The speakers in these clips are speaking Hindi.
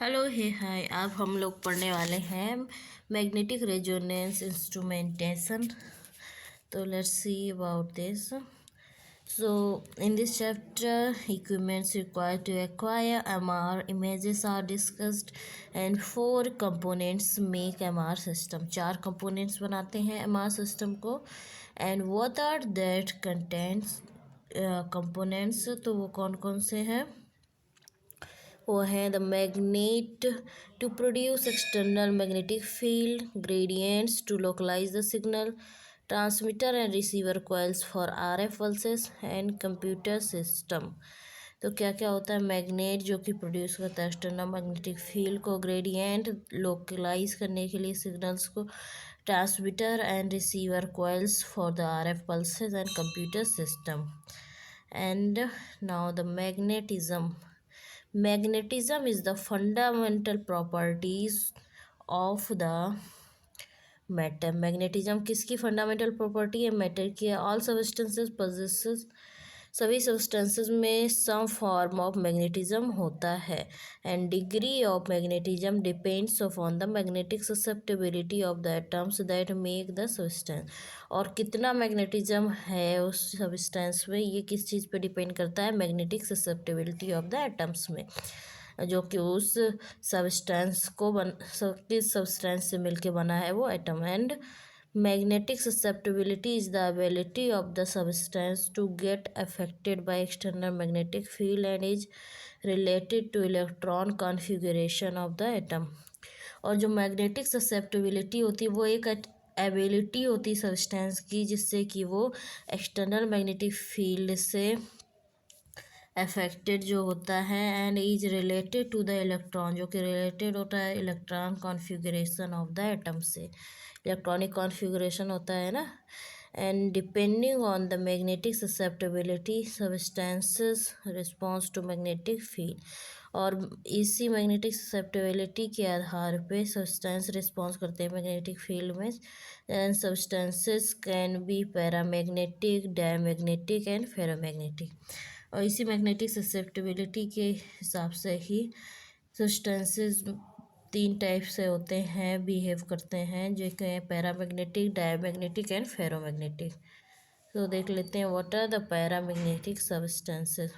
हेलो हे हाय। अब हम लोग पढ़ने वाले हैं मैग्नेटिक रेजोनेंस इंस्ट्रूमेंटेशन। तो let's see about this. So in this chapter, equipments required to acquire MR images are discussed, and four components make MR system. चार components बनाते हैं MR system को, and what are that contents components? तो वो कौन कौन से हैं? वो है the magnet to produce external magnetic field, gradients to localize the signal, transmitter and receiver coils for RF pulses and computer system. तो क्या क्या होता है? मैग्नेट जो कि प्रोड्यूस करता है एक्सटर्नल मैग्नेटिक फील्ड को, ग्रेडियंट लोकलाइज करने के लिए सिग्नल्स को, transmitter and receiver coils for the RF pulses and computer system. And now the magnetism. Magnetism is the fundamental properties of the matter. Magnetism किसकी फंडामेंटल प्रॉपर्टी है? मैटर की है। ऑल सब्सटेंसेस पोजेसेस, सभी सब्सटेंसेस में सम फॉर्म ऑफ मैग्नेटिज्म होता है, and degree of magnetism depends on the magnetic susceptibility of the atoms that make the substance. और कितना मैग्नेटिज्म है उस सब्सटेंस में, ये किस चीज़ पे डिपेंड करता है? Magnetic susceptibility of the atoms में, जो कि उस सब्सटेंस को किस सब्सटेंस से मिलके बना है वो atom. And magnetic susceptibility is the ability of the substance to get affected by external magnetic field and is related to electron configuration of the atom. और जो मैग्नेटिक ससेप्टेबिलिटी होती है वो एक एबिलिटी होती है सब्सटेंस की, जिससे कि वो एक्सटर्नल मैग्नेटिक फील्ड से अफेक्टेड जो होता है, and is related to the electron, जो कि रिलेटेड होता है electron configuration of the atom से। इलेक्ट्रॉनिक कॉन्फ़िगरेशन होता है ना। And depending on the magnetic susceptibility substances response to magnetic field. और इसी मैग्नेटिक ससेप्टेबिलिटी के आधार पे सब्सटेंस रिस्पॉन्स करते हैं मैग्नेटिक फील्ड में। And substances can be paramagnetic, diamagnetic and ferromagnetic. और इसी मैग्नेटिक ससेप्टेबिलिटी के हिसाब से ही सब्सटेंसेस तीन टाइप से होते हैं, बिहेव करते हैं, जो कि हैं पैरामैग्नेटिक, डायमैग्नेटिक एंड फेरोमैग्नेटिक। तो देख लेते हैं what are the paramagnetic substances.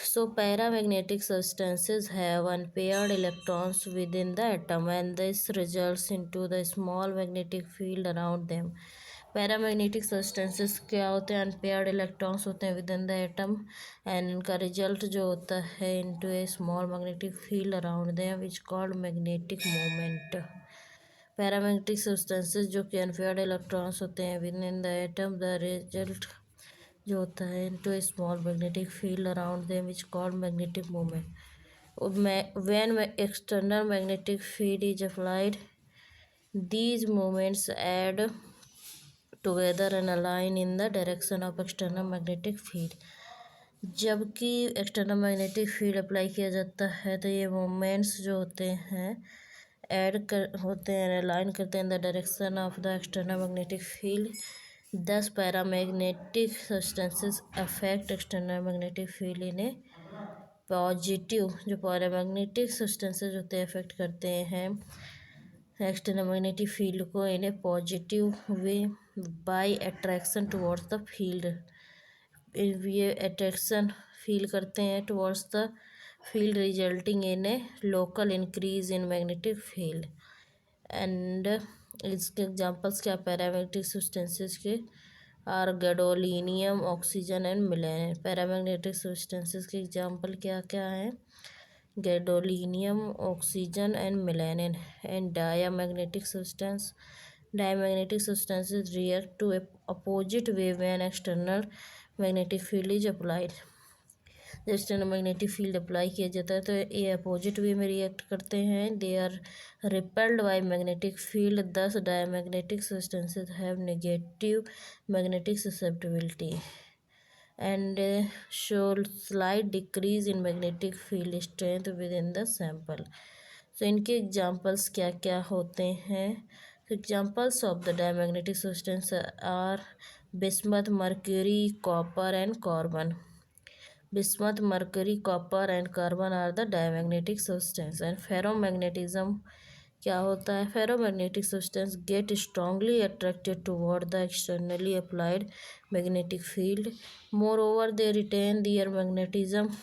So paramagnetic substances have unpaired electrons within the atom, and this results into the small magnetic field around them. Paramagnetic substances क्या होते हैं? अनपेयर्ड इलेक्ट्रॉन्स होते हैं with in the atom, and इनका रिजल्ट जो होता है into A small magnetic field around them which called magnetic moment. Paramagnetic substances जो कि अनपेयर्ड इलेक्ट्रॉन्स होते हैं with in the atom, the result जो होता है into A small magnetic field around them which called magnetic moment. When external magnetic field is applied, these moments add together and align in the direction of external magnetic field. जबकि एक्सटर्नल मैग्नेटिक फील्ड अप्लाई किया जाता है तो ये मोमेंट्स जो होते हैं होते हैं, अलाइन करते हैं in the direction of the external magnetic field. Thus paramagnetic substances affect external magnetic field in a positive. जो पैरामैग्नेटिक सब्सटेंसेस होते हैं अफेक्ट करते हैं एक्सटर्नल मैग्नेटिक फील्ड को in a positive way by attraction towards the field. ये अट्रैक्शन फील करते हैं towards the field, resulting in a local increase in magnetic field. And इसके एग्जांपल्स क्या पैरामैग्नेटिक सब्सटेंसेस के are gadolinium, oxygen and millennium. Paramagnetic substances के एग्जांपल क्या क्या हैं? Gadolinium, oxygen and millennium. And diamagnetic substance, diamagnetic substances react to opposite way when external magnetic field is applied. जब एक्सटर्नल मैग्नेटिक फील्ड अप्लाई किया जाता है तो ये अपोजिट वे में रिएक्ट करते हैं, they are repelled by magnetic field. Thus diamagnetic substances have negative magnetic susceptibility and show slight decrease in magnetic field strength within the sample. तो इनके एग्जांपल्स क्या क्या होते हैं? Examples of the diamagnetic substance are bismuth, mercury, copper and carbon. bismuth, mercury, copper and carbon are the diamagnetic substance. And ferromagnetism क्या होता है? Ferromagnetic substance get strongly attracted toward the externally applied magnetic field. Moreover, they retain their magnetism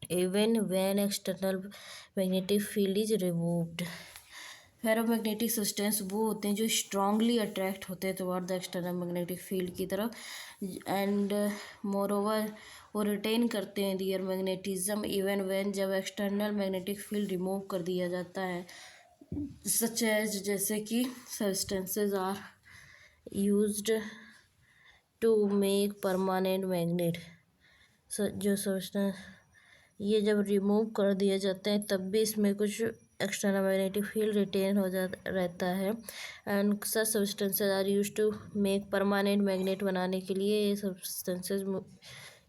even when external magnetic field is removed. Ferromagnetic substance वो होते हैं जो स्ट्रांगली अट्रैक्ट होते हैं toward the external magnetic field की तरफ, एंड मोर ओवर वो रिटेन करते हैं दियर मैग्नेटिज्म इवन व्हेन, जब एक्सटर्नल मैग्नेटिक फील्ड रिमूव कर दिया जाता है, सच एज जैसे कि substances are used to make permanent magnet. जो सब्सटेंस ये जब रिमूव कर दिए जाते हैं तब भी इसमें कुछ एक्सटर्नल मैग्नेटिक फील्ड रिटेन हो जा रहता है, and such substances are use to make permanent magnet बनाने के लिए ये सब्सटेंसेज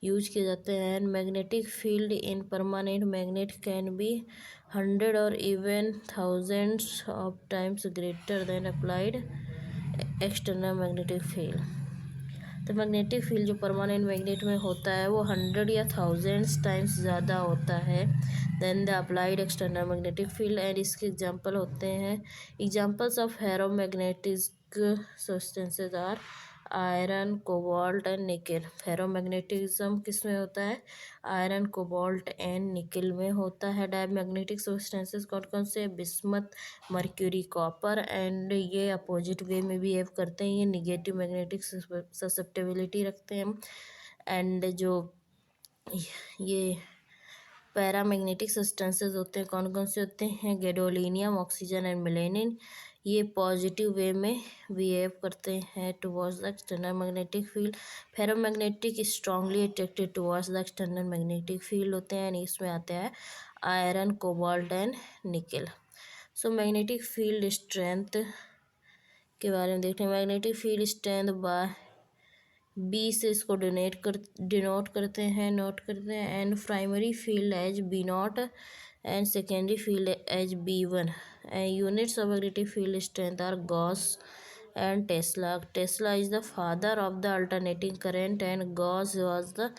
यूज किए जाते हैं। And magnetic field in permanent magnet can be 100 और even thousands of times greater than applied external magnetic field. तो मैग्नेटिक फील्ड जो परमानेंट मैग्नेट में होता है वो 100 या थाउजेंड्स टाइम्स ज़्यादा होता है than the applied external magnetic field. And इसके एग्जांपल होते हैं, examples of ferromagnetic substances are iron, cobalt and nickel. Ferromagnetism किस में होता है? आयरन, कोबाल्ट एंड निकल में होता है। डायमैग्नेटिक सब्सटेंसेज कौन कौन से? बिस्मथ, मर्क्यूरी, कॉपर, एंड ये अपोजिट वे में बिहेव करते हैं, ये निगेटिव मैग्नेटिक ससेप्टेबिलिटी रखते हैं। एंड जो ये पैरामैग्नेटिक सब्सटेंसेज होते हैं कौन कौन से होते हैं? गैडोलीनियम, ऑक्सीजन एंड मिलेनिन, ये पॉजिटिव वे में बिहेव करते हैं towards the external magnetic field. Ferromagnetic strongly attracted towards the external magnetic field होते हैं, एंड इसमें आते हैं आयरन, कोबाल्ट एंड निकल। सो मैग्नेटिक फील्ड स्ट्रेंथ के बारे में देखते हैं। Magnetic field strength by B से इसको डिनोट करते हैं, नोट करते हैं। And primary field as B naught and secondary field as B1। And units of magnetic field strength are gauss and tesla. Tesla is the father of the alternating current and Gauss was the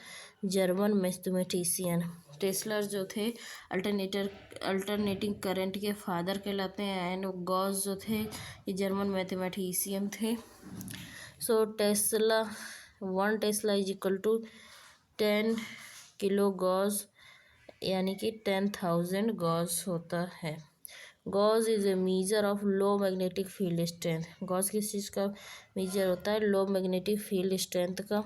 German mathematician. Tesla जो थे अल्टरनेटिंग करंट के फादर कहलाते हैं, एंड गॉस जो थे ये जर्मन मैथमेटिशियन थे। So tesla 1 tesla is equal to 10 kilo gauss, यानी कि 10,000 गॉस होता है। Gauss is a measure of low magnetic field strength. Gauss किस चीज़ का मीजर होता है? लो मैग्नेटिक फील्ड स्ट्रेंथ का।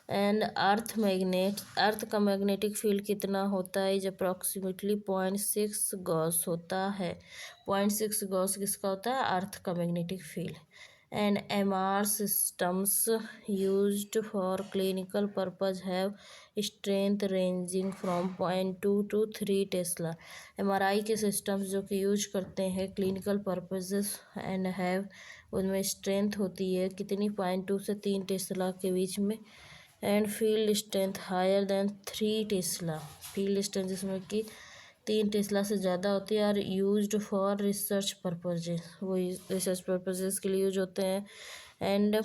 एंड अर्थ का मैग्नेटिक फील्ड कितना होता है? इज अप्रॉक्सीमेटली 0.6 गॉस होता है। 0.6 गॉस किसका होता है? अर्थ का magnetic field. And MR systems used for clinical purpose have strength ranging from 0.2 to 3 Tesla. MRI के सिस्टम्स जो कि यूज करते हैं क्लिनिकल पर्पजेस एंड हैव, उनमें स्ट्रेंथ होती है कितनी? 0.2 से 3 टेस्ला के बीच में। And field strength higher than 3 tesla. Field strength जिसमें कि 3 टेस्ला से ज़्यादा होती है, are used for research purposes, वो रिसर्च पर्पजेज के लिए यूज होते हैं। एंड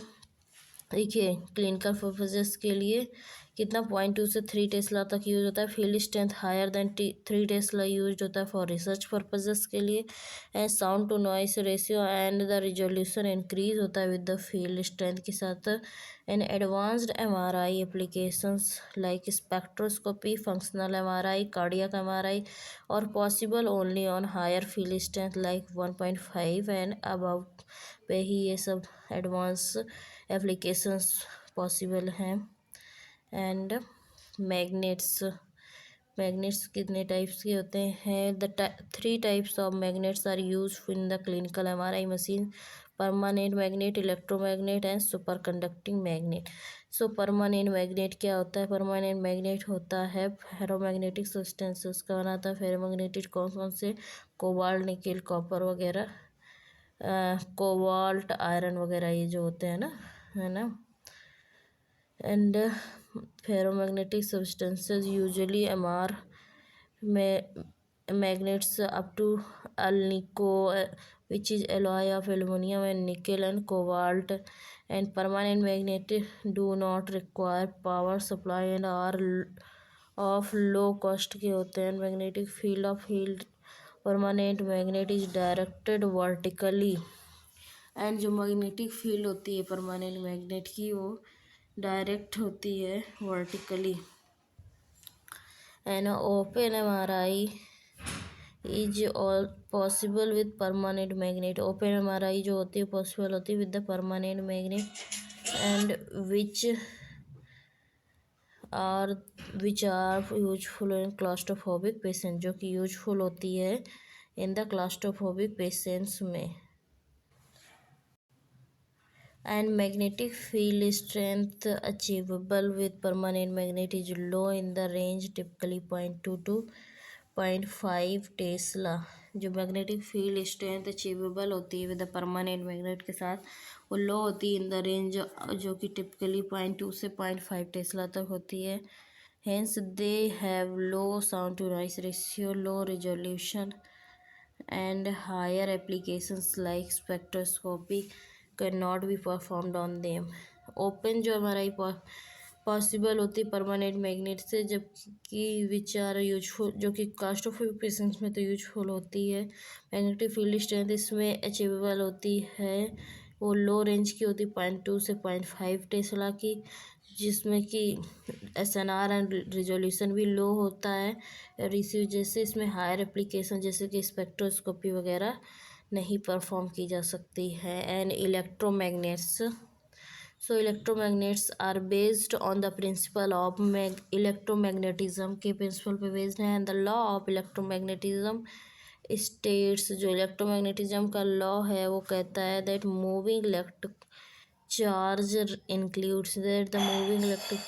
देखिए क्लिनिकल पर्पजेस के लिए कितना 0.2 से 3 टेस्ला तक यूज होता है। Field strength higher than 3 tesla use होता है फॉर रिसर्च पर्पजेस के लिए। And sound to noise ratio and the resolution increase होता है विद द फील्ड स्ट्रेंथ के साथ। And advanced MRI applications like spectroscopy, functional MRI, cardiac MRI और possible only on higher field strength like 1.5 and above पे ही ये सब एडवांस एप्लीकेशंस पॉसिबल हैं। एंड मैग्नेट्स कितने टाइप्स के होते हैं? The 3 types of magnets are use in the clinical MRI machine: permanent magnet, electromagnet and super conducting magnet. So permanent magnet क्या होता है? परमानेंट मैग्नेट होता है फेरोमैग्नेटिक सब्सटेंसेस का बनाता है। फेरोमैग्नेटिक कौन कौन से? कोबाल्ट, निकल, कॉपर वगैरह, कोबाल्ट, आयरन वगैरह ये जो होते हैं ना, है ना। And ferromagnetic substances usually MR में magnets up to alnico which is alloy of aluminum and nickel and cobalt, and permanent magnet do not require power supply and are of low cost के होते हैं. Magnetic field of permanent magnet is directed vertically. And जो मैग्नेटिक फील्ड होती है परमानेंट मैग्नेट की वो डायरेक्ट होती है vertically. And open MRI is all possible with permanent magnet. Open MRI जो होती है पॉसिबल होती है with the permanent magnet and which are useful in claustrophobic patient, जो कि यूजफुल होती है इन द क्लास्ट्रोफोबिक पेशेंट्स में. And magnetic field strength achievable with permanent magnet is low in the range, typically 0.2 to 0.5 Tesla. जो मैग्नेटिक फील्ड स्ट्रेंथ अचीवेबल होती है विद द परमानेंट मैग्नेट के साथ वो लो होती है इन द रेंज, जो कि टिपिकली 0.2 से 0.5 टेस्ला तक होती है. Hence they have low sound to noise ratio, low resolution and higher applications like spectroscopy cannot be performed on them. Open जो हमारा पॉसिबल होती है परमानेंट मैग्नेट से, जबकि विच आर यूजफुल जो कि क्लास्ट्रोफोबिक पेशेंट्स में तो यूजफुल होती है. मैग्नेटिक फील्ड स्ट्रेंथ इसमें अचीवेबल होती है वो लो रेंज की होती है 0.2 से 0.5 टेस्ला की, जिसमें कि SNR एंड रिजोल्यूशन भी लो होता है और इसी वजह से इसमें हायर एप्लीकेशन जैसे कि स्पेक्ट्रोस्कोपी वगैरह नहीं परफॉर्म की जा सकती है. And electromagnets, so electromagnets are based on the principle of electromagnetism के प्रिंसिपल पे बेस्ड है. And the law of electromagnetism states, जो इलेक्ट्रोमैग्नेटिज्म का लॉ है वो कहता है that moving electric charge includes that the moving electric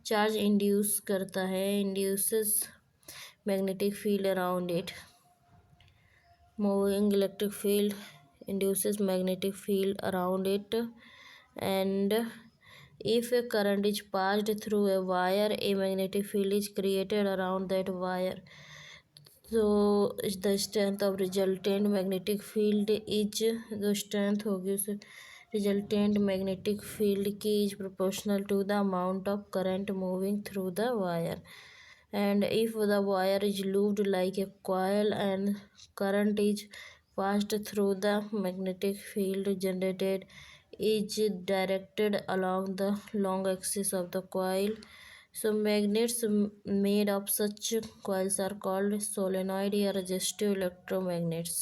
charge induce करता है, induces magnetic field around it. Moving electric field induces magnetic field around it, and if a current is passed through a wire a magnetic field is created around that wire. So the strength of resultant magnetic field is, जो strength होगी उस resultant magnetic field की is proportional to the amount of current moving through the wire. And if the wire is looped like a coil and current is passed through the magnetic field generated is directed along the long axis of the coil. So magnets made of such coils are called solenoid या resistive electromagnets.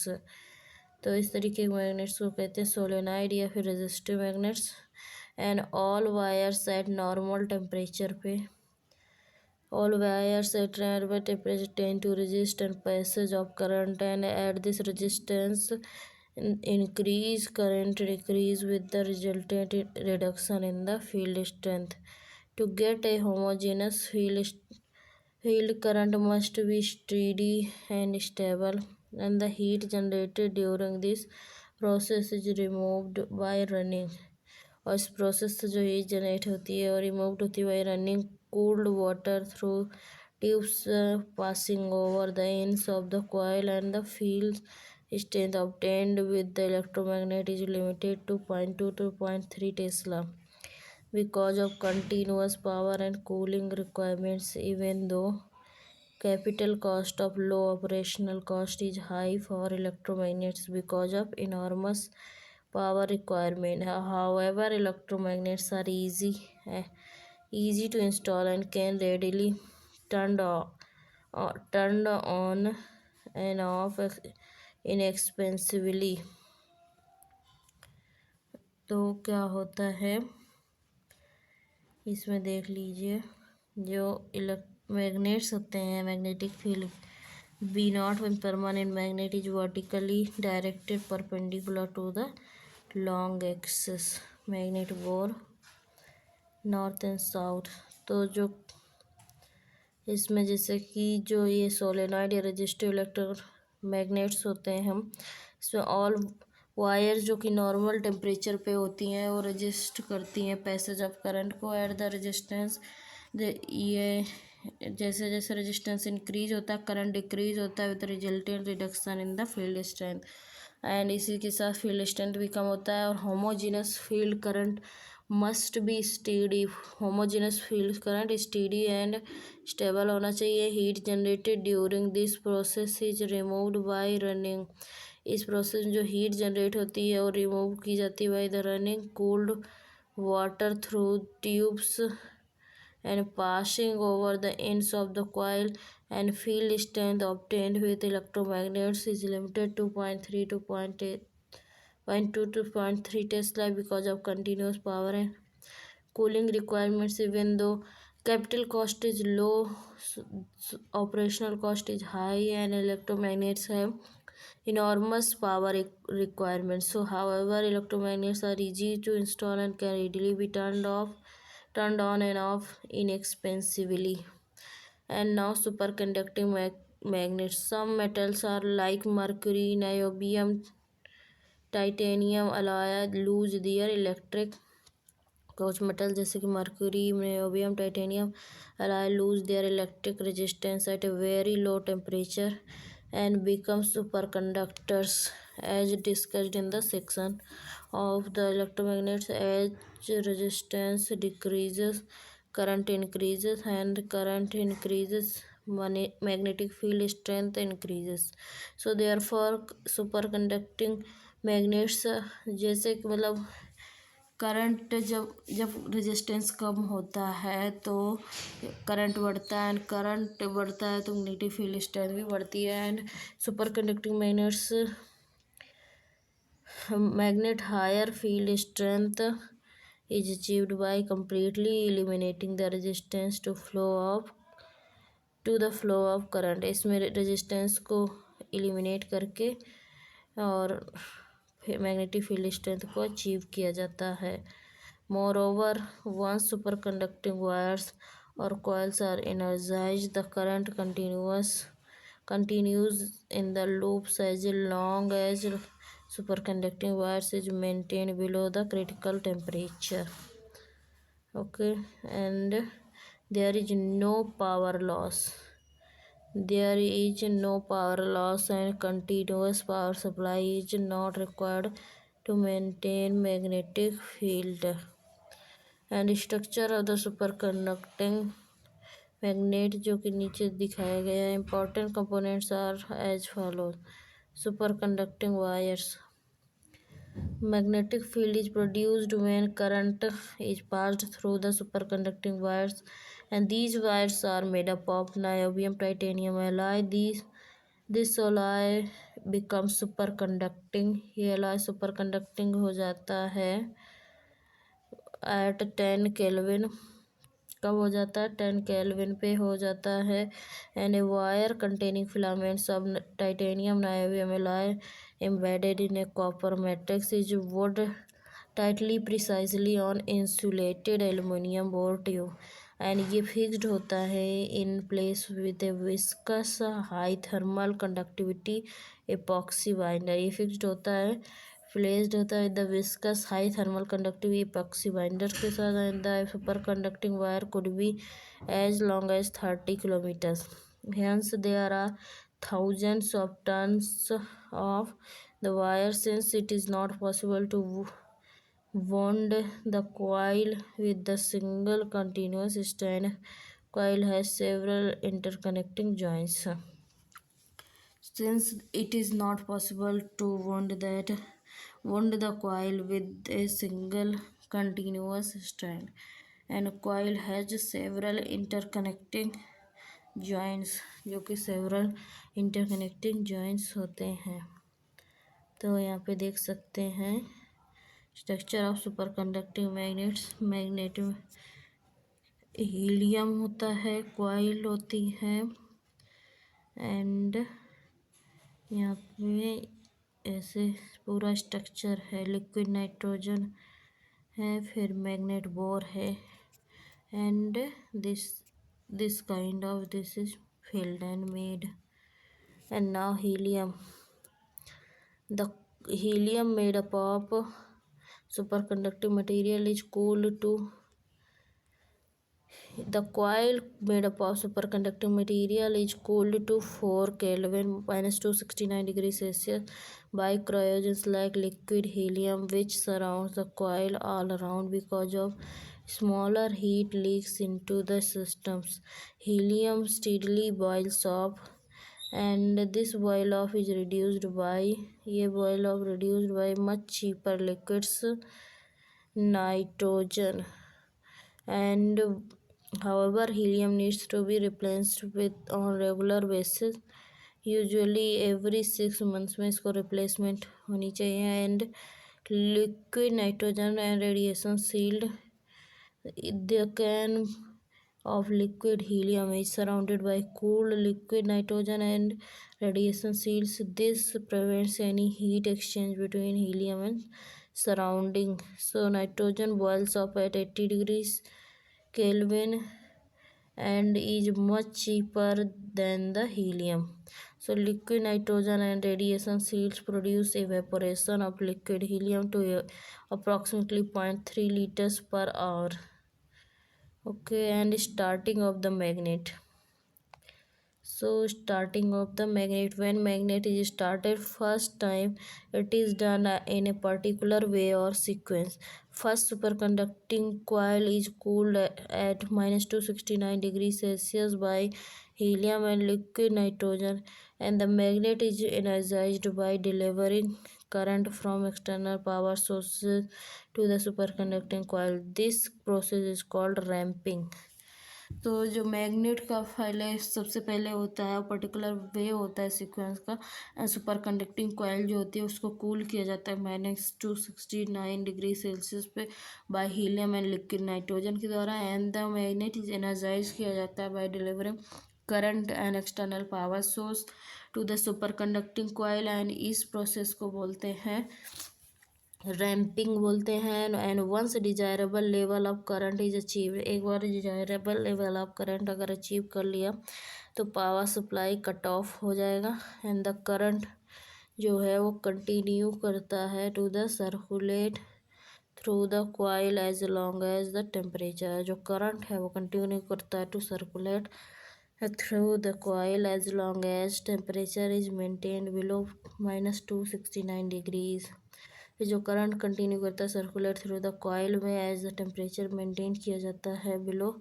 तो इस तरीके के मैग्नेट्स को कहते हैं सोलेनॉइड या फिर resistive magnets. And all wires eight normal temperature पे, all wires at normal temperature tend to resist and passage of current, and at this resistance increase current decrease with the resultant reduction in the field strength. To get a homogeneous field current must be steady and stable, and the heat generated during this process is removed by running. और इस प्रोसेस से जो हीट जनरेट होती है और रिमूव्ड होती है by running cooled water through tubes passing over the ends of the coil, and the field strength obtained with the electromagnet is limited to 0.2 to 0.3 Tesla because of continuous power and cooling requirements. Even though capital cost of low operational cost is high for electromagnets because of enormous power requirement, however electromagnets are easy to install and can readily turned on and off inexpensively. तो क्या होता है इसमें देख लीजिए, जो मैग्नेट्स होते हैं magnetic field B naught one permanent magnet is vertically directed perpendicular to the long axis magnet bore north and south. तो जो इसमें जैसे कि जो ये सोलेनॉइड या रजिस्टिव इलेक्ट्रोमैग्नेट्स होते हैं हम इसमें ऑल वायर जो कि नॉर्मल टेम्परेचर पे होती हैं वो रजिस्ट करती हैं पैसेज ऑफ करंट को एट द रेजिस्टेंस. ये जैसे जैसे रेजिस्टेंस इंक्रीज होता है करंट डिक्रीज होता है with resultant reduction in the field strength. And इसी के साथ फील्ड स्ट्रेंथ भी कम होता है। और homogeneous field current must be steady. Homogeneous field current steady and stable होना चाहिए। Heat generated during this process is removed by running. इस प्रोसेस में जो हीट जनरेट होती है और रिमूव की जाती है by the running cooled water through tubes and passing over the ends of the coil, and field strength obtained with electromagnets is limited to 0.3 to 0.8 0.2 to 0.3 Tesla because of continuous power and cooling requirements. Even though capital cost is low, operational cost is high, and electromagnets have enormous power requirements. So, however, electromagnets are easy to install and can readily be turned on and off inexpensively. And now superconducting magnets. Some metals are like mercury, niobium, titanium alloy lose their electric. कुछ मेटल जैसे कि mercury, niobium, titanium alloy lose their electric resistance at a very low temperature and become superconductors, as discussed in the section of the electromagnets. As resistance decreases, current increases, and current increases, magnetic field strength increases. So therefore superconducting magnets, जैसे कि मतलब करंट जब जब रेजिस्टेंस कम होता है तो करंट बढ़ता है, एंड करंट बढ़ता है तो नेगेटिव फील्ड स्ट्रेंथ भी बढ़ती है। And super conducting magnet higher field strength is achieved by completely eliminating the resistance to the flow of current. इसमें रेजिस्टेंस को एलिमिनेट करके और मैग्नेटिक फील्ड स्ट्रेंथ को अचीव किया जाता है। Moreover, once superconducting wires or coils are energized, the current continues in the loops as long as superconducting wires is maintained below the critical temperature. Okay, and there is no power loss. There is no power loss, and continuous power supply is not required to maintain magnetic field. And structure of the superconducting magnet जो कि नीचे दिखाया गया है। Important components are as follows. Superconducting wires. Magnetic field is produced when current is passed through the superconducting wires, and these wires are made up of niobium titanium alloy. This alloy becomes superconducting. ये alloy superconducting हो जाता है at 10 Kelvin. कब हो जाता है? 10 Kelvin पे हो जाता है। And a wire containing filaments of titanium niobium alloy embedded in a copper matrix is wound tightly precisely on insulated aluminum bore tube, and ये फिक्स्ड होता है in place with a viscous high thermal conductivity epoxy binder. ये फिक्स्ड होता है प्लेस्ड होता है the viscous high thermal conductive epoxy binder के साथ। And the super conducting wire could be as long as 30 kilometres. Hence there are thousands of tons of the wire, since it is not possible to wound the coil with the single continuous strand. Coil has several interconnecting joints. Since it is not possible to wound the coil with a single continuous strand, and coil has several interconnecting joints, जो कि several interconnecting joints होते हैं। तो यहाँ पे देख सकते हैं structure of superconducting magnet helium होता है, कॉइल होती है, एंड यहाँ पे ऐसे पूरा स्ट्रक्चर है। लिक्विड नाइट्रोजन है, फिर मैग्नेट बोर है, and this kind of this is filled and made. And now helium. The helium made up of superconducting material is cooled to The coil made up of superconducting material is cooled to 4 Kelvin -269 degrees Celsius by cryogens like liquid helium, which surrounds the coil all around because of smaller heat leaks into the systems. Helium steadily boils off, and this boil off is reduced by much cheaper liquids nitrogen, and however helium needs to be replenished with on regular basis, usually every 6 months में इसको replacement होनी चाहिए. And liquid nitrogen and radiation sealed, the can of liquid helium is surrounded by cooled liquid nitrogen and radiation seals. This prevents any heat exchange between helium and surrounding. So nitrogen boils up at 80 degrees Kelvin and is much cheaper than the helium. So liquid nitrogen and radiation seals produce evaporation of liquid helium to approximately 0.3 liters per hour. Okay, and starting of the magnet. So starting of the magnet, when magnet is started first time, it is done in a particular way or sequence. First, superconducting coil is cooled at -269 degrees Celsius by helium and liquid nitrogen, and the magnet is energized by delivering current from external power sources to the superconducting coil. This process is called ramping. तो जो मैग्नेट का पहले सबसे पहले होता है पर्टिकुलर वे होता है सीक्वेंस का, सुपर कंडक्टिंग कॉइल जो होती है उसको कूल किया जाता है -269 डिग्री सेल्सियस पे by helium and liquid nitrogen के द्वारा, and the magnet is energise किया जाता है by delivering current and external power source to the super conducting coil, and इस प्रोसेस को बोलते हैं रैम्पिंग बोलते हैं. And once desirable level of current is achieve, एक बार डिजायरेबल लेवल ऑफ करंट अगर अचीव कर लिया तो पावर सप्लाई कट ऑफ हो जाएगा, एंड द करंट जो है वो कंटिन्यू करता है to the circulate through the coil as long as the temperature. जो करंट है वो कंटिन्यू करता है to circulate through the coil as long as temperature is maintained below -269 degrees. फिर जो करंट कंटिन्यू करता है सर्कुलेट थ्रू द कॉइल में एज द टेम्परेचर मेंटेन किया जाता है below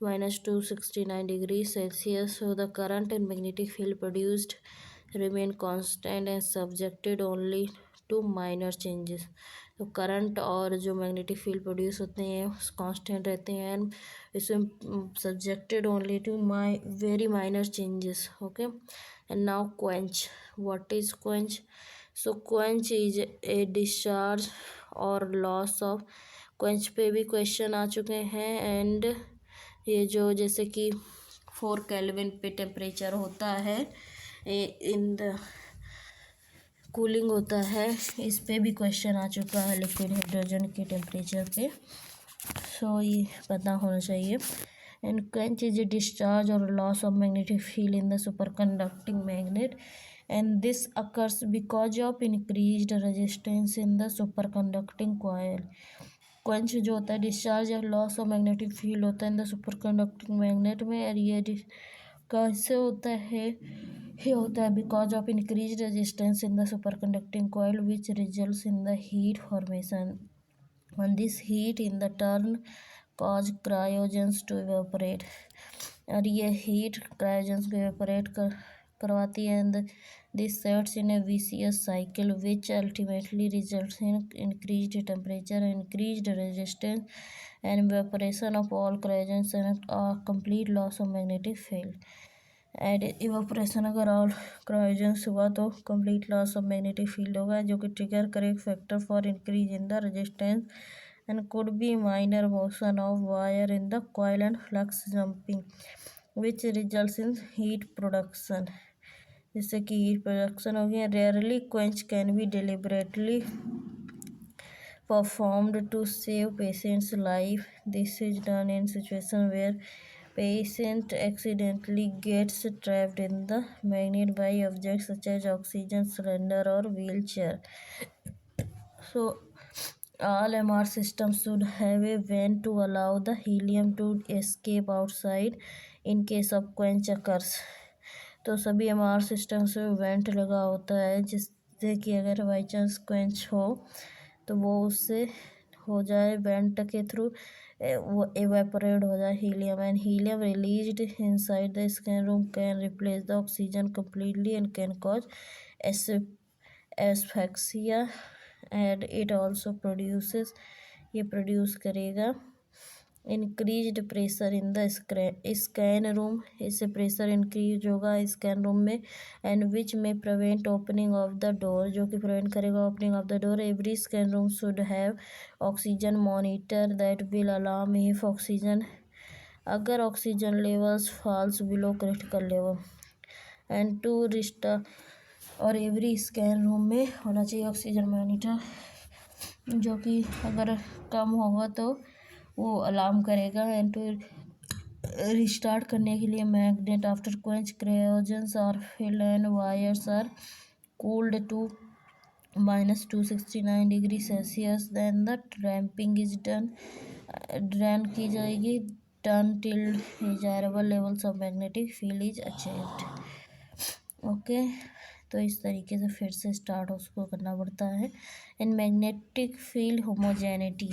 -269 degree Celsius. So the current and magnetic field produced remain constant and subjected only to minor changes. तो करंट और जो मैग्नेटिक फील्ड प्रोड्यूस होते हैं कांस्टेंट रहते हैं, एंड इसमें subjected only to very minor changes. Okay, and now quench. What is quench? So quench is a discharge और लॉस ऑफ. क्वेंच पे भी क्वेश्चन आ चुके हैं, एंड ये जो जैसे कि 4 केल्विन पे टेम्परेचर होता है इन द कूलिंग होता है, इस पे भी क्वेश्चन आ चुका है लिक्विड हाइड्रोजन के टेम्परेचर पे. सो ये पता होना चाहिए. And quench is a discharge और loss of magnetic field in the super conducting magnet, and this occurs because of increased resistance in the superconducting coil. Quench जो होता है डिस्चार्ज या लॉस ऑफ मैग्नेटिक फील्ड होता है इन द सुपरकंडक्टिंग मैग्नेट में, और ये कैसे होता है? ये होता है because of increase resistance in the superconducting coil which results in the heat formation, and this heat in the turn cause cryogens to evaporate. और ये हीट क्रायोजेंस को evaporate करवाती है, and this sets in a vicious cycle which ultimately results in increased temperature, increased resistance, and evaporation of all cryogens and a complete loss of magnetic field. And evaporation अगर ऑल क्रायोजेंस हुआ तो complete loss of magnetic field होगा, जो कि ट्रिगर करे factor for increase in the resistance, and could be minor motion of wire in the coil and flux jumping which results in heat production. जिससे कि हीट प्रोडक्शन हो गया. Rarely quench can be deliberately performed to save patient's life. This is done in situation where patient accidentally gets trapped in the magnet by objects such as oxygen cylinder or wheelchair. So All MR systems should have a vent to allow the helium to escape outside in case of quench occurs. तो सभी MR सिस्टम्स में वेंट लगा होता है जिससे कि अगर बाई चांस क्वेंच हो तो वो उससे हो जाए वेंट के थ्रू वो एवेपोरेट हो जाए helium and helium released inside the scan room can replace the oxygen completely and can cause asphyxia and it also produces ये प्रोड्यूस करेगा increased pressure in the scan room. इससे प्रेशर इंक्रीज होगा स्कैन रूम में एंड विच में prevent opening of the door जो कि प्रिवेंट करेगा opening of the door. Every scan room should have oxygen monitor that will alarm if oxygen अगर oxygen levels falls below critical level and to restart और एवरी स्कैन रूम में होना चाहिए ऑक्सीजन मॉनिटर जो कि अगर कम होगा तो वो अलार्म करेगा एंड टू रिस्टार्ट करने के लिए magnet after quench cryogens are filled and wires are cooled to -269 degree Celsius then the ramping is done drain की जाएगी done till desirable levels of magnetic field is achieved. Okay तो इस तरीके से फिर से स्टार्ट उसको करना पड़ता है। इन मैग्नेटिक फील्ड होमोजेनिटी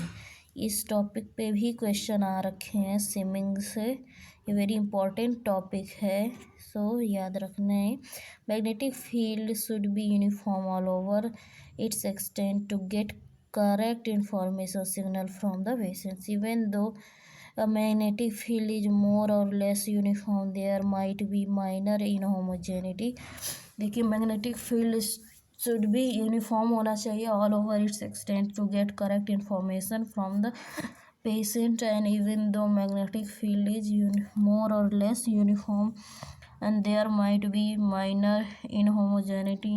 इस टॉपिक पे भी क्वेश्चन आ रखे हैं स्विमिंग से, ये वेरी इंपॉर्टेंट टॉपिक है सो याद रखना है। Magnetic field should be uniform all over its extent to get correct information signal from the waves. Even though a magnetic field is more or less uniform, there might be minor inhomogeneity. देखिए magnetic field should be uniform होना चाहिए all over its extent to get correct information from the patient, and even though magnetic field is more or less uniform and there might be minor inhomogeneity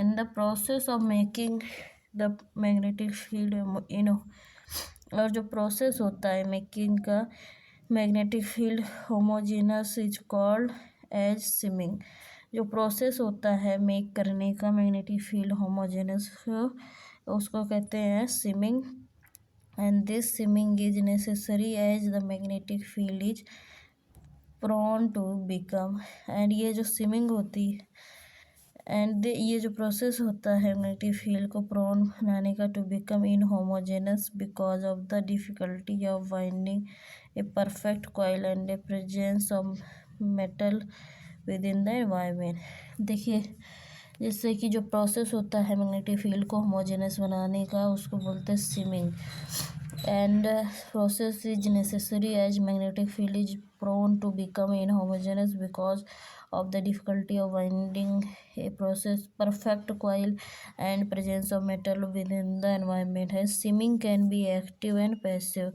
in the process of making the magnetic field और जो प्रोसेस होता है मेकिंग का magnetic field homogeneous is called as shimming. जो प्रोसेस होता है मेक करने का मैग्नेटिक फील्ड होमोजेनस उसको कहते हैं swimming and this swimming is necessary as the magnetic field is prone to become and ये जो स्विमिंग होती एंड ये जो प्रोसेस होता है मैग्नेटिक फील्ड को प्रोन बनाने का to become inhomogeneous because of the difficulty of winding a perfect coil and a presence of metal within the environment. देखिए जिससे कि जो प्रोसेस होता है मैग्नेटिक फील्ड को होमोजेनस बनाने का उसको बोलते हैं swimming and process is necessary as magnetic field is prone to become inhomogeneous because of the difficulty of winding a process perfect coil and presence of metal within the environment है। Shimming can be active and passive.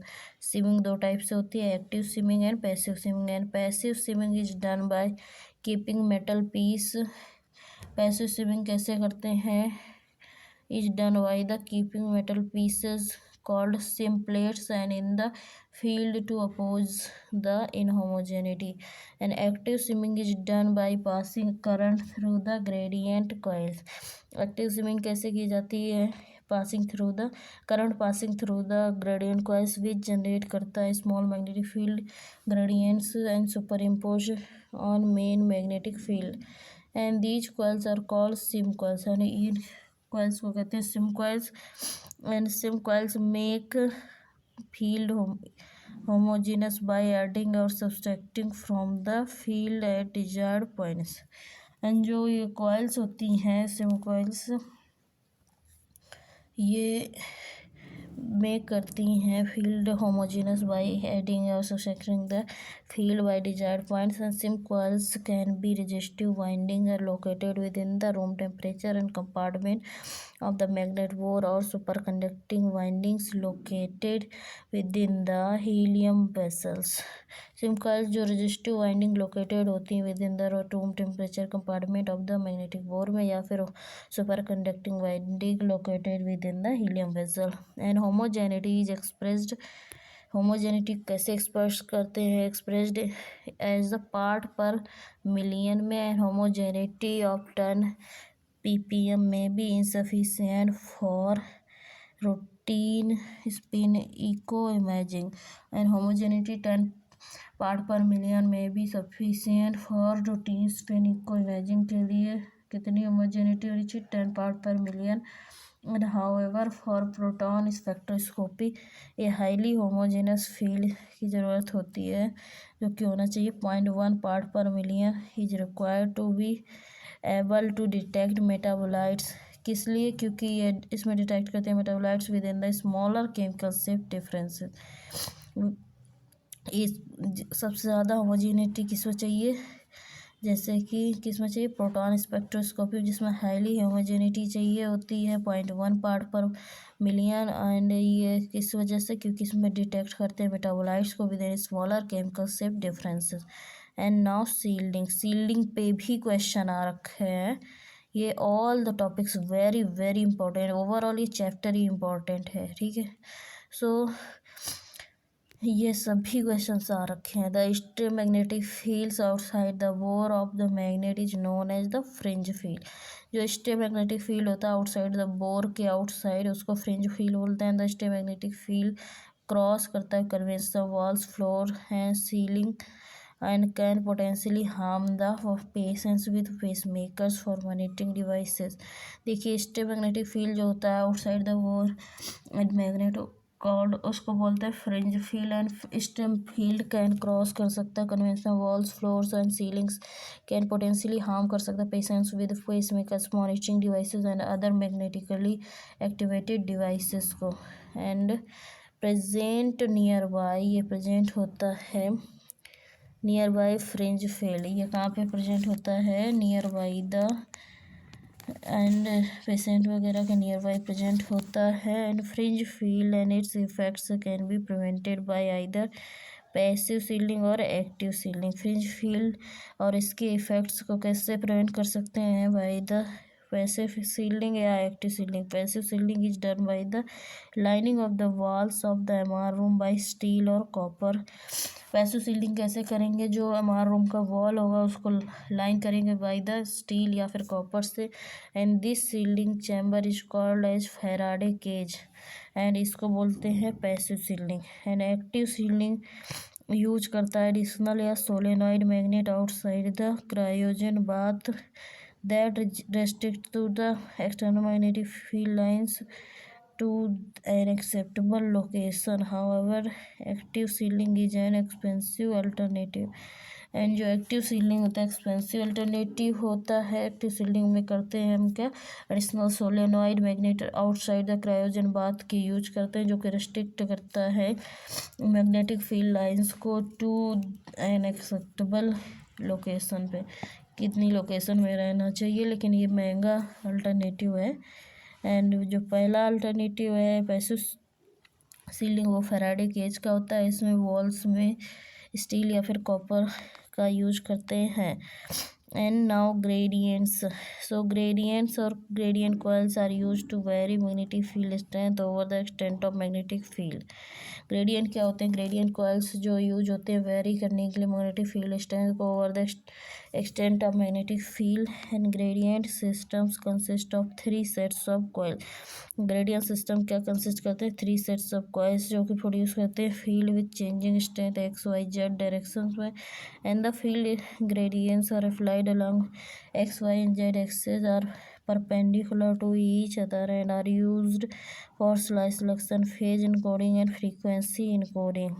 Shimming दो टाइप से होती है active shimming and passive shimming and passive shimming is done by keeping metal piece. Passive shimming कैसे करते हैं is done by the keeping metal pieces called swim plates and in the field to oppose the inhomogeneity. And active swimming is done by passing current through the gradient coils. Active swimming कैसे की जाती है passing through the current passing through the gradient coils which generate करता है small magnetic field gradients and superimpose on main magnetic field and these coils are called swim coils and in coils को कहते हैं SIM coils and sim coils make field homogeneous by adding or subtracting from the field at desired points। and जो ये coils होती हैं सिम coils ये मेक करती हैं फील्ड होमोजेनस बाय एडिंग और subtracting the field by desired points and shim coils can be resistive winding are located within the room temperature and compartment of the magnet bore or superconducting windings located within the helium vessels। SIM coils जो resistive winding located होती हैं within the room temperature compartment of the magnetic bore में या फिर superconducting winding located within the helium vessel। and homogeneity is expressed homogeneity कैसे एक्सप्रेस करते हैं expressed as the part per million में and homogeneity of ten ppm may be insufficient for protein spin echo imaging, and homogeneity 10 part per million may be sufficient for routine spin echo imaging के लिए कितनी homogeneity होनी चाहिए 10 part per million, and however for proton spectroscopy a highly homogeneous field की ज़रूरत होती है जो कि होना चाहिए 0.1 part per million is required to be able to detect metabolites। किस लिए? क्योंकि ये इसमें डिटेक्ट करते हैं metabolites with in the smaller chemical shape differences. इस सबसे ज़्यादा होमोजेनिटी किसमें चाहिए? जैसे कि किसमें चाहिए? प्रोटॉन स्पेक्ट्रोस्कोपी, जिसमें हाईली होमोजेनिटी चाहिए होती है 0.1 पार्ट पर मिलियन। एंड ये किस वजह से? क्योंकि इसमें डिटेक्ट करते हैं मेटाबोलाइट्स को with in smaller chemical shape differences. And now shielding पे भी क्वेश्चन आ रखे हैं। ये all the topics very very important, overall ये चैप्टर ही इम्पोर्टेंट है, ठीक है। सो ये सभी क्वेश्चंस आ रखे हैं। The extreme magnetic fields outside the bore of the magnet is known as the fringe field. जो एक्सट्रीम मैग्नेटिक फील्ड होता है आउटसाइड द बोर के आउटसाइड, उसको फ्रिंज फील्ड बोलते हैं। The extreme magnetic field cross करता है conventional walls, floor and ceiling and can potentially harm the patients with pacemakers for monitoring devices। देखिए एक्सट्रीम मैग्नेटिक फील्ड जो होता है outside the bore and magnet called, उसको बोलते हैं fringe field. And extreme field can cross कर सकता है conventional walls, floors and ceilings, can potentially harm कर सकता है patients with pacemakers, monitoring devices and other magnetically activated devices को। एंड प्रेजेंट नियर बाई, ये प्रेजेंट होता है नियर बाई फ्रिंज फील्ड। ये कहाँ पे प्रेजेंट होता है? Near by the end patient वगैरह के नियर बाई प्रेजेंट होता है। And fringe field and it's effects can be prevented by either passive shielding और एक्टिव सील्डिंग। फ्रिंज फील्ड और इसके इफेक्ट्स को कैसे प्रिवेंट कर सकते हैं? बाय द पैसिव सील्डिंग या active shielding. Passive shielding is done by the lining of the walls of the MR room by steel और कॉपर। पैसिव सील्डिंग कैसे करेंगे? जो एमआर रूम का वॉल होगा उसको लाइन करेंगे बाय द स्टील या फिर कॉपर से। And this shielding chamber is called as Faraday cage, and इसको बोलते हैं passive shielding. And active shielding use करता है एडिशनल या solenoid magnet outside the cryogen bath that restrict to the external magnetic field lines to an acceptable location। However, active sealing is an expensive alternative। And जो एक्टिव सीलिंग होता है एक्सपेंसिव अल्टरनेटिव होता है। एक्टिव सीलिंग में करते हैं हम क्या? Additional solenoid magnet outside the cryogen bath की यूज करते हैं, जो कि रेस्ट्रिक्ट करता है मैग्नेटिक फील्ड लाइंस को टू एन एक्सेप्टेबल लोकेशन पे, कितनी लोकेशन में रहना चाहिए। लेकिन ये महंगा अल्टरनेटिव है। एंड जो पहला अल्टरनेटिव है पैसिव सीलिंग, वो फैराडे केज का होता है। इसमें वॉल्स में स्टील या फिर कॉपर का यूज करते हैं। And now gradients. So gradients or gradient coils are use to vary magnetic field strength over the extent of magnetic field. Gradient क्या होते हैं? ग्रेडियंट कॉइल्स जो यूज होते हैं वेरी करने के लिए मैग्नेटिक फील्ड स्ट्रेंथ को over the extent of magnetic field. And gradient systems consist of 3 sets of coil. Gradient system क्या कंसिस्ट करते हैं? 3 सेट्स ऑफ कॉइल्स जो कि प्रोड्यूस करते हैं field with changing strength X Y Z directions में। And the field gradients are applied along X Y and Z axes are perpendicular to each other and are used for slice selection, phase encoding and frequency encoding।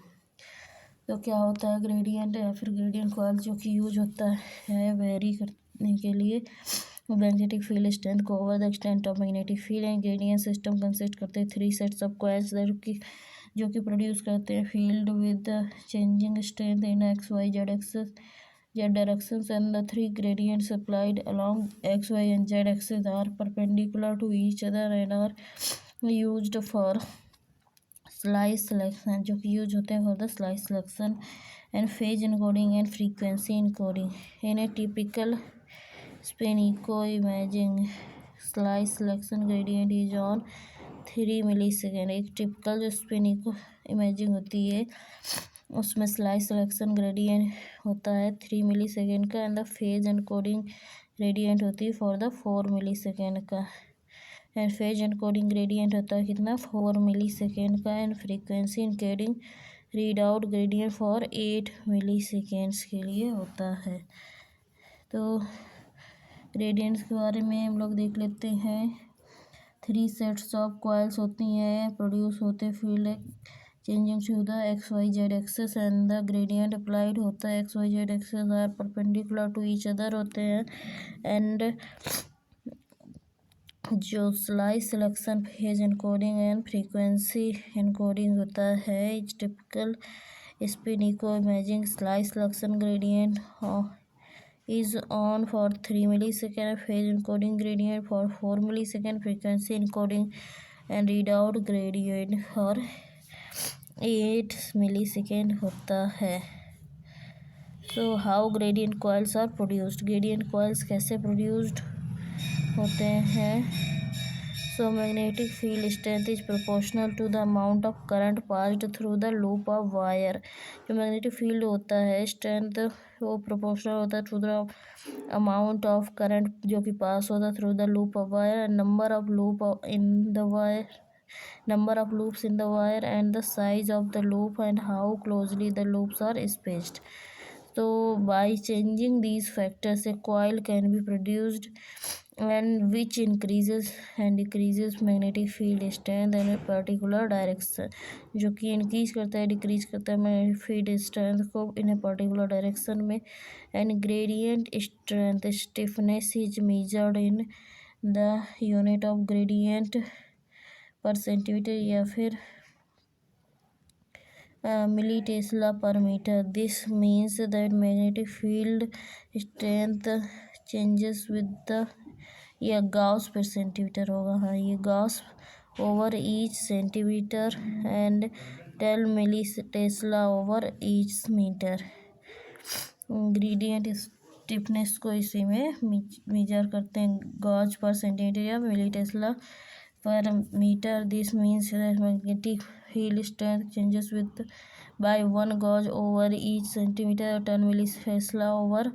तो क्या होता है ग्रेडियंट या फिर ग्रेडियंट कॉइल जो कि यूज होता है वेरी करने के लिए मैग्नेटिक फील्ड स्ट्रेंथ को over the extent of magnetic field. And gradient system consist करते हैं 3 सेट्स ऑफ कॉइल्स जो कि प्रोड्यूस करते हैं field with changing strength in X Y Z axes Z directions. And the 3 gradients applied along x y and z axis are perpendicular to each other and are used for slice selection, जो कि यूज होते हैं for the slice selection and phase encoding and frequency encoding. In a typical spin echo imaging slice selection gradient is on 3 millisecond. एक टिपिकल जो स्पिन इको इमेजिंग होती है उसमें स्लाइस सिलेक्शन ग्रेडियंट होता है 3 मिलीसेकेंड का। And the phase encoding gradient होती है फॉर द 4 मिलीसेकेंड का। एंड फेज एनकोडिंग ग्रेडियंट होता है कितना 4 मिली सेकेंड का। And frequency encoding read out gradient for 8 milliseconds के लिए होता है। तो ग्रेडियंट्स के बारे में हम लोग देख लेते हैं। 3 सेट्स ऑफ कॉइल्स होती हैं, प्रोड्यूस होते field changing to the XYZ axes and the gradient applied होता है। XYZ axes are perpendicular to each other होते हैं। एंड जो slice selection phase encoding and frequency encoding होता है, is typical spin echo imaging slice selection gradient is on for 3 millisecond, phase encoding gradient for 4 millisecond, frequency encoding and readout gradient for 8 millisecond होता है। So how gradient coils are produced? Gradient coils कैसे produced होते हैं? So magnetic field strength is proportional to the amount of current passed through the loop of wire. जो magnetic field होता है strength वो proportional होता है through the amount of current जो कि pass होता है through the loop of wire, and number of loops in the wire and the size of the loop and how closely the loops are spaced. So by changing these factors a coil can be produced and which increases and decreases magnetic field strength in a particular direction, जो कि इंक्रीज करता है डिक्रीज करता है magnetic field strength को in a particular direction में। and gradient strength stiffness is measured in the unit of gradient per centimeter या फिर millitesla per meter. This means that magnetic field strength changes with the या Gauss per centimeter होगा, हाँ ये Gauss over each centimeter and 10 millistesla over each meter। Gradient stiffness को इसी में मेजर करते हैं गॉज पर सेंटीमीटर या मिलीटेस्ला पर metre. This means magnetic field strength changes with by 1 gauss over each centimetre और 10 millitesla over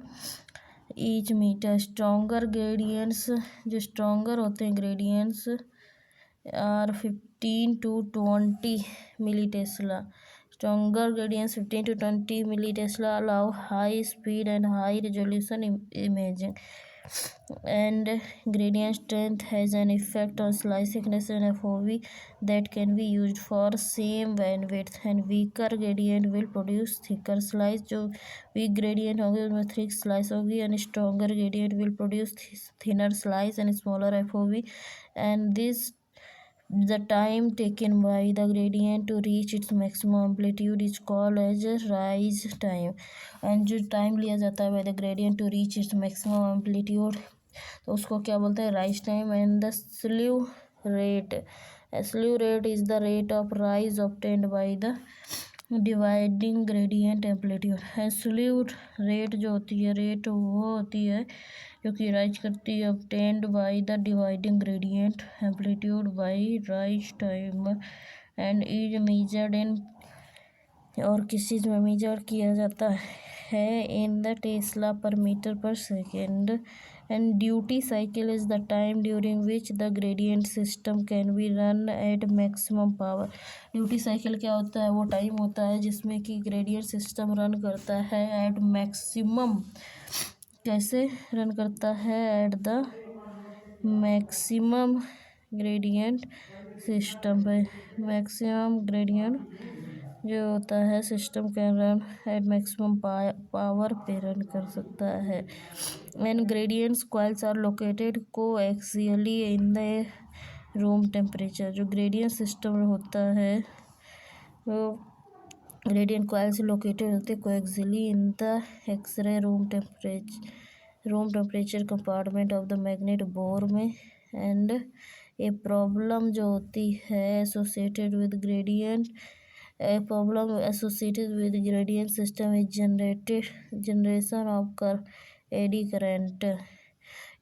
each metre. Stronger gradients जो स्ट्रॉन्गर होते हैं gradients are 15 to 20 millistesla. Stronger gradients 15 to 20 millistesla allow high speed and high resolution imaging. And gradient strength has an effect on slice thickness and FOV that can be used for same bandwidth. And weaker gradient will produce thicker slice, जो weak gradient होगी उसमें thick slice होगी, and stronger gradient will produce thinner slice and smaller FOV. And this the time taken by the gradient to reach its maximum amplitude is called as rise time। and जो टाइम लिया जाता है by the gradient to reach its maximum amplitude तो उसको क्या बोलते हैं rise time. And the slew rate is the rate of rise obtained by the dividing gradient amplitude. Slew rate जो होती है रेट वो होती है जो कि राइज करती है obtained by the dividing gradient amplitude by rise time and is measured in और किस चीज़ में मेजर किया जाता है इन द टेस्ला पर मीटर पर second. And duty cycle is the time during which the gradient system can be run at maximum power. Duty cycle क्या होता है? वो टाइम होता है जिसमें कि ग्रेडियंट सिस्टम रन करता है एट मैक्सिमम। कैसे रन करता है? At the maximum gradient system पे। मैक्सिमम ग्रेडियंट जो होता है system can run at maximum power पे रन कर सकता है। And gradients coils are located coaxially in the room temperature. जो ग्रेडियंट सिस्टम होता है वो ग्रेडियंट कॉइल्स लोकेटेड होते हैं coaxially in the X ray room temperature compartment of the magnet bore में। एंड ए प्रॉब्लम जो होती है associated with gradient system is generation of eddy current।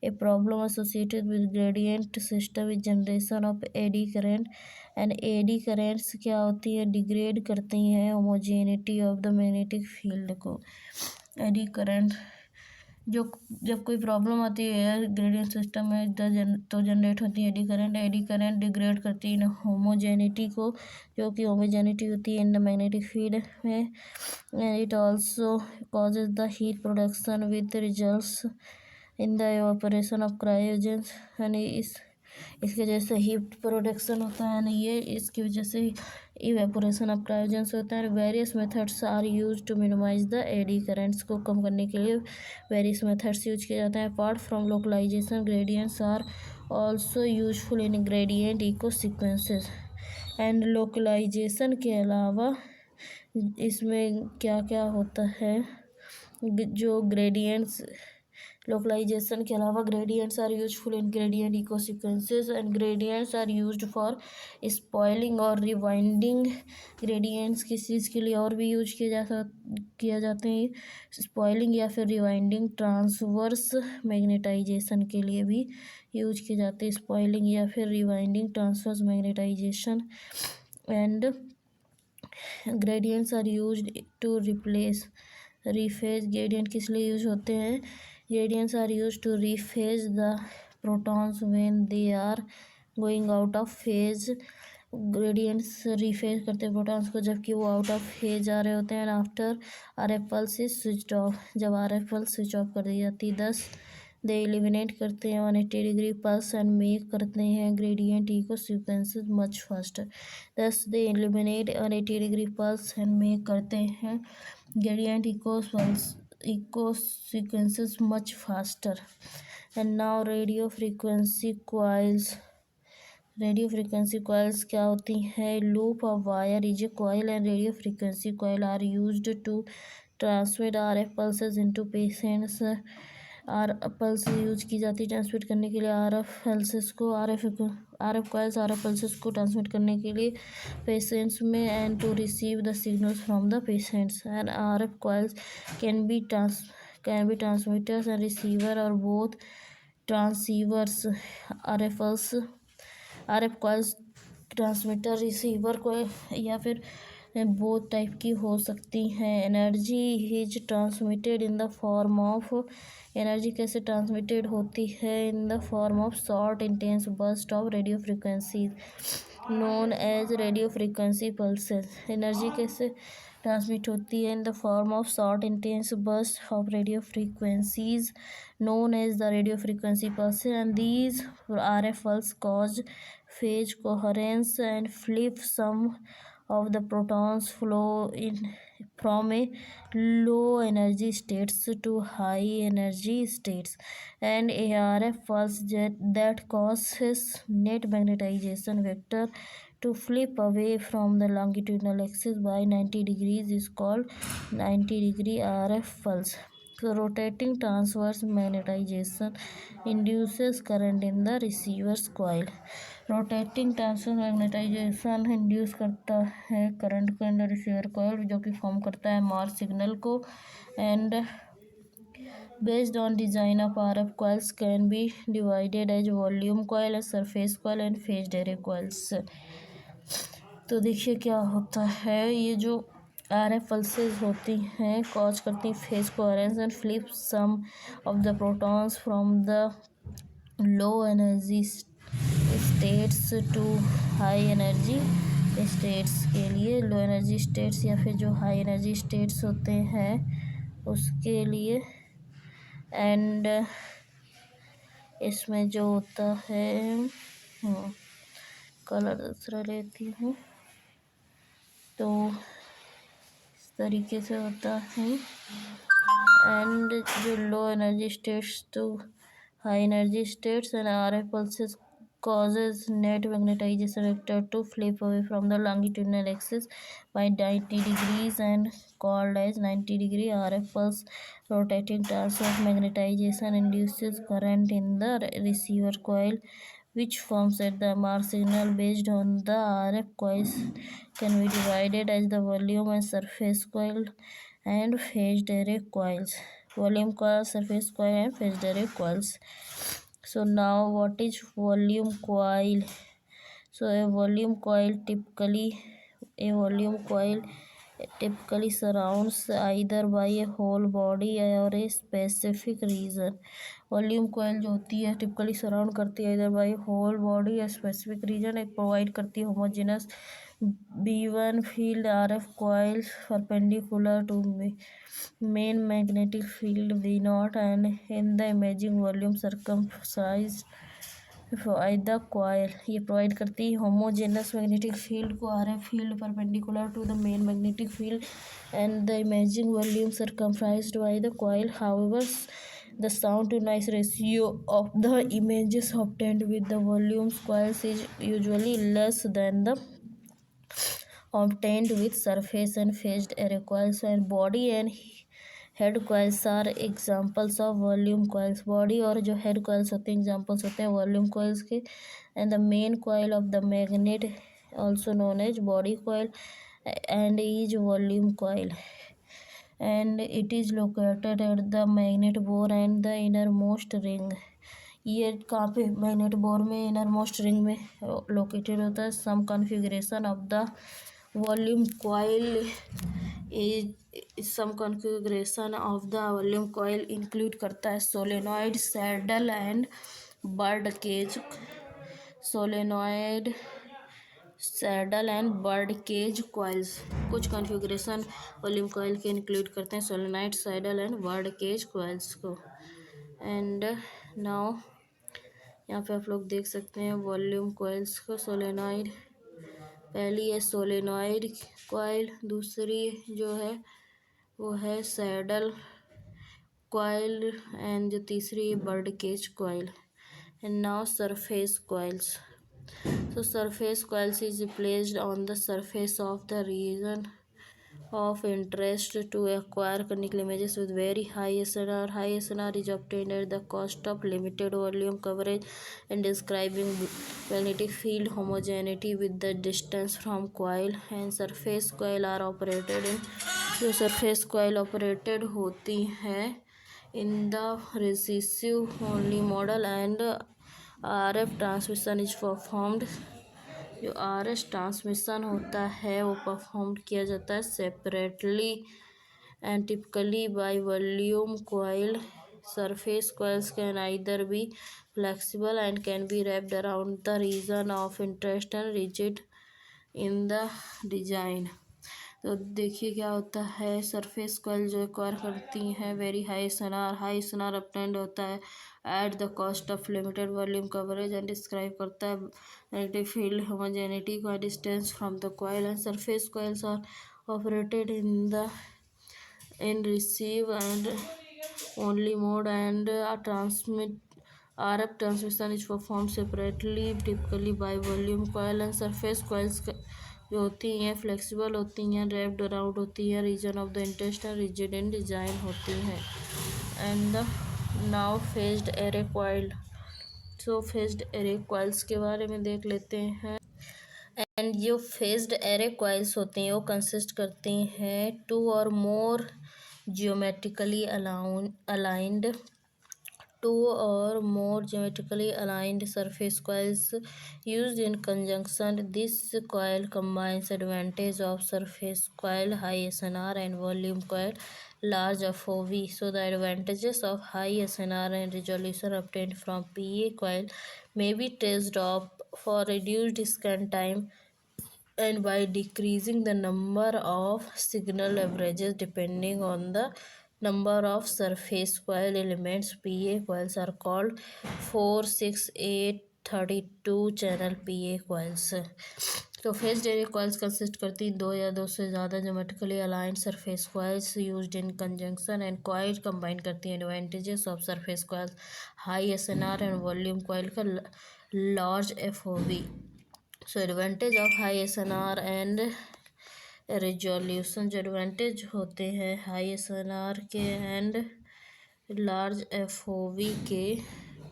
A problem associated with gradient system is generation of eddy current। and eddy currents क्या होती है? डिग्रेड करती हैं homogeneity of the magnetic field को। eddy current जो जब कोई प्रॉब्लम आती है ग्रेडियंट सिस्टम में तो जनरेट होती है एडी करंट डिग्रेड करती है होमोजेनिटी को, जो कि होमोजेनिटी होती है इन द मैग्नेटिक फील्ड में, and it also causes the heat production with results in the evaporation of cryogens. यानी इसकी वजह से हीट प्रोडक्शन होता है ना, ये इसकी वजह से इवेपोरेशन ऑफ क्रायोजेंस होता है। Various methods are use to minimize the eddy currents को कम करने के लिए वेरियस मेथड्स यूज किए जाते हैं। Apart from localization gradients are also useful in gradient echo sequences. And localization के अलावा इसमें क्या क्या होता है, जो ग्रेडियंट्स लोकलाइजेशन के अलावा gradients are useful in gradient echo sequences and gradients are used for spoiling और रिवाइंडिंग। ग्रेडियंट्स किस चीज़ के लिए और भी यूज किया जाते हैं, स्पॉइलिंग या फिर रिवाइंडिंग, ट्रांसवर्स मैग्नेटाइजेशन के लिए भी यूज किए जाते हैं, स्पॉइलिंग या फिर rewinding, transverse magnetization. And gradients are used to rephase. Gradient किस लिए यूज होते हैं, gradients are used to rephase the protons when they are going out of phase। Gradients rephase करते हैं प्रोटॉन्स को जबकि वो आउट ऑफ फेज आ रहे होते हैं। After R F pulse is switch off, जब R F pulse switch off कर दी जाती है। दस दे एलिमिनेट करते हैं 180 डिग्री पल्स एंड मेक करते हैं gradient echo sequences much faster. Thus they eliminate 180 degree pulse and make करते हैं gradient echo sequences much faster। And now radio frequency coils क्या होती हैं, loop of wire is a coil and radio frequency coil are used to transmit R F pulses into patients. R pulse use की जाती है ट्रांसमिट करने के लिए आर एफ पल्सेस को, R F coils R F pulses को ट्रांसमिट करने के लिए पेशेंट्स में, and to receive the signals from the patients. And R F coils can be transmitters and receiver or both transceivers. R F coils transmitter receiver को या फिर बोथ टाइप की हो सकती हैं। Energy is transmitted in the form of, energy कैसे ट्रांसमिटेड होती है, in the form of short intense burst of radio frequency known as radio frequency pulses. Energy कैसे ट्रांसमिट होती है, in the form of short intense burst of radio frequencies known as the radio frequency pulses, and these RF pulses cause phase coherence and flip some of the protons flow in from a low energy states to high energy states, and a RF pulse that causes net magnetization vector to flip away from the longitudinal axis by 90 degrees is called 90-degree RF pulse। So rotating transverse magnetization induces current in the receiver's coil। Rotating transverse magnetization induce करता है करंट को इन द रिसीवर कॉइल, जो कि फॉर्म करता है मार्स सिग्नल को। And based on design of R F coils can be divided as volume coil, surface coil and phase array coils. तो देखिए क्या होता है, ये जो आर एफ पल्सेस होती हैं कॉज करती हैं phase coherence and flip some of the protons from the low energy states to high energy states के लिए, लो एनर्जी स्टेट्स या फिर जो हाई एनर्जी स्टेट्स होते हैं उसके लिए। एंड इसमें जो होता है, कलर दूसरा लेती हूँ, तो इस तरीके से होता है। एंड जो low energy states to high energy states and R F pulses causes net magnetization vector to flip away from the longitudinal axis by 90 degrees and called as 90-degree RF pulse। Rotating transverse magnetization induces current in the receiver coil which forms at the Mars signal based on the RF coils can be divided as the volume and surface coil and phased array coils। Volume coil, surface coil and phased array coils। So now what is volume coil? So a volume coil It typically surrounds either by a whole body or a specific region. Volume coil जो होती है टिपिकली सराउंड करती है इधर बाई होल बॉडी या स्पेसिफिक रीजन, एक प्रोवाइड करती है homogeneous B1 field RF coils perpendicular to main magnetic field V0 and in the imaging volume circumscribe the coil. ये प्रोवाइड करती है होमोजेनस मैग्नेटिक फील्ड को RF field perpendicular to the main magnetic field and the imaging volume circumscribed by the coil. However the sound to noise ratio of the images obtained with the volume coils is usually less than the obtained with surface and phased array coils, and body and head coils are examples of volume coils. Body और जो head coils होते हैं examples होते हैं volume coils के, and the main coil of the magnet also known as body coil and is volume coil, and it is located at the magnet bore and the innermost ring. ये कहाँ पे मैग्नेट बोर में इनरमोस्ट रिंग में लोकेटेड होता है. Some configuration of the volume coil some configuration of the volume coil include करता है solenoid saddle and bird cage. Solenoid saddle and bird cage coils कुछ कॉन्फ़िगरेशन वॉल्यूम कॉइल के इंक्लूड करते हैं solenoid saddle and bird cage coils को. एंड नाउ यहाँ पे आप लोग देख सकते हैं वॉल्यूम कॉइल्स को. सोलेनॉइड पहली है सोलेनॉइड कॉइल, दूसरी जो है वो है सैडल कॉइल एंड जो तीसरी है bird cage coil. And now surface coils. So surface coils is placed on the surface of the region of interest to acquire conical images with very high SNR. High SNR is obtained at the cost of limited volume coverage and describing magnetic field homogeneity with the distance from coil. And surface coil are operated in जो surface coil operated होती हैं in the recessive only model, and RF transmission is performed. जो RF ट्रांसमिशन होता है वो परफॉर्म किया जाता है separately and typically by volume coil. Surface coils can either be flexible and can be wrapped around the region of interest and rigid in the design. तो देखिए क्या होता है. सरफेस कॉइल जो एक्वायर करती हैं very high SNR. High SNR obtained होता है at the cost of limited volume coverage and describe करता है मैग्नेटिक फील्ड होमोजेनिटी का distance from the coil. And surface coils are operated in receive and only mode and transmit RF transmission is perform separately typically by volume coil. And surface coils जो होती हैं फ्लेक्सिबल होती हैं, रैप्ड अराउंड होती हैं region of the interest and rigid in design होती हैं. And the now phased array coil. So phased array coils के बारे में देख लेते हैं. एंड जो फेज्ड एरे कॉइल्स होती हैं वो कंसिस्ट करती हैं two or more geometrically aligned two or more geometrically aligned surface coils used in conjunction. This coil combines advantage of surface coil, high SNR, and volume coil, large FOV. So the advantages of high SNR and resolution obtained from PA coil may be traced off for reduced scan time and by decreasing the number of signal averages depending on the number of surface coil elements. PA coils are called 4, 6, 8, 32 channel PA coils. तो फेज्ड एरे कॉइल्स कंसिस्ट करती हैं दो या दो से ज़्यादा geometrically aligned surface coils used in conjunction. And coil combine करती हैं advantages of surface coils, high SNR and volume coil का large FOV. So advantage of high SNR and resolution. जो एडवांटेज होते हैं हाई SNR के एंड लार्ज FOV के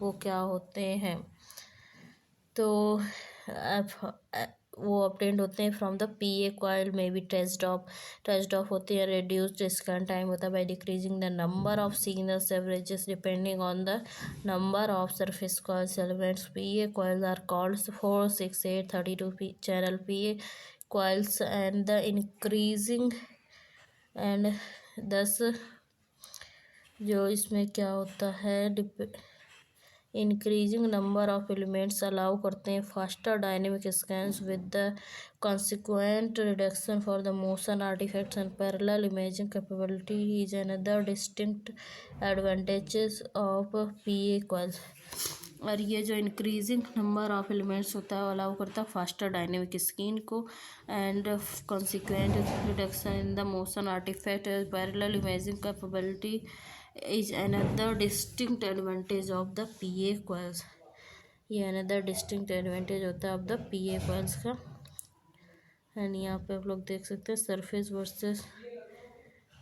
वो क्या होते हैं. तो वो ऑब्टेंड होते हैं फ्रॉम द PA कॉइल में भी ट्रेस्ड ऑफ होती है. रिड्यूस्ड स्कैन टाइम होता है by decreasing the number of signals averages depending on the number of surface coils elements. PA coils are called 4, 6, 8, 32 channel PA coils, and the increasing and 10 जो इसमें क्या होता है, increasing number of elements allow करते हैं faster dynamic scans with the consequent reduction for the motion artifacts and parallel imaging capability is another distinct advantages of PA coils. और ये जो इंक्रीजिंग नंबर ऑफ एलिमेंट्स होता है वो अलाउ करता है फास्टर डायनेमिक स्कैन को and consequent reduction in the motion artifact parallel imaging capability is another distinct advantage of the PA coils। ये another distinct advantage होता है of the PA coils का। एंड यहाँ पे आप लोग देख सकते हैं सरफेस वर्सेस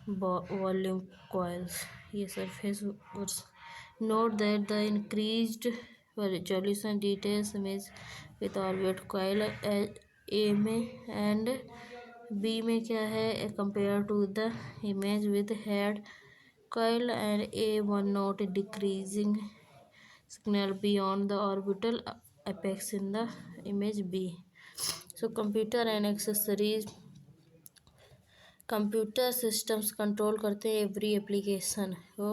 वॉल्यूम कॉइल्स। ये surface note that the increased resolution details image with orbit coil A में एंड बी में क्या है compare to the image with head coil and A1 not decreasing signal beyond the orbital apex in the image B। So computer and accessories, computer systems control करते हैं एवरी एप्लीकेशन। वो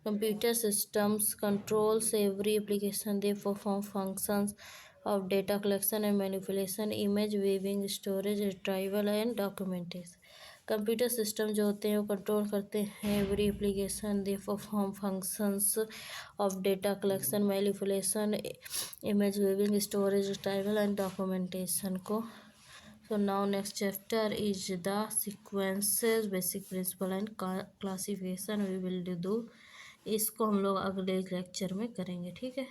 computer systems controls every application, they perform functions of data collection and manipulation, image weaving, storage, retrieval and documentation। Computer system जो होते हैं वो कंट्रोल करते हैं every application, they perform functions of data collection, manipulation, image viewing, storage, retrieval and documentation को। So now next chapter is the sequences, basic principle and classification we will do। इसको हम लोग अगले लेक्चर में करेंगे, ठीक है।